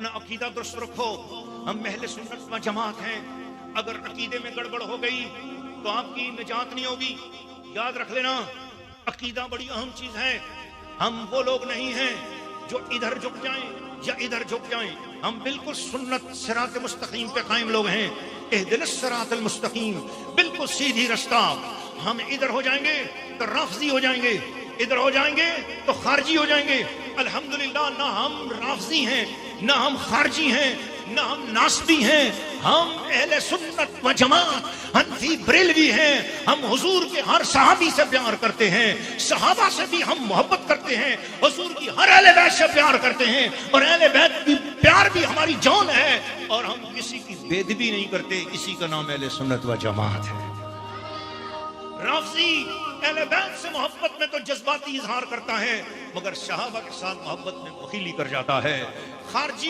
अपना अकीदा दुरुस्त रखो। हम अहले सुन्नत व जमात हैं। अगर अकीदे में गड़बड़ हो गई तो आपकी निजात नहीं होगी। याद रख लेना, अकीदा बड़ी अहम चीज है। हम वो लोग नहीं हैं जो इधर झुक जाएं या इधर झुक जाएं। हम बिल्कुल सुन्नत सिरात मुस्तकीम पे कायम लोग हैं। इहदिनस सिरातल मुस्तकीम, बिल्कुल सीधी रास्ता। हम इधर हो जाएंगे तो राफजी हो जाएंगे, इधर हो जाएंगे तो खारजी हो जाएंगे। अल्हम्दुलिल्लाह, ना हम राफजी हैं, ना हम खारजी हैं, ना हम नासबी हैं। हम अहले सुन्नत व जमात हनफी बरेलवी हैं। हम हुजूर के हर सहाबी से प्यार करते हैं, सहाबा से भी हम मोहब्बत करते हैं, हुजूर की हर अहले बैत से प्यार करते हैं, और अहले बैत की प्यार भी हमारी जान है। और हम किसी की बेदबी नहीं करते। इसी का नाम अहले सुन्नत व जमात है। राफजी अहले बैत से मोहब्बत में तो जज्बाती इजहार करता है, मगर सहाबा के साथ मोहब्बत में बखीली कर जाता है। खारजी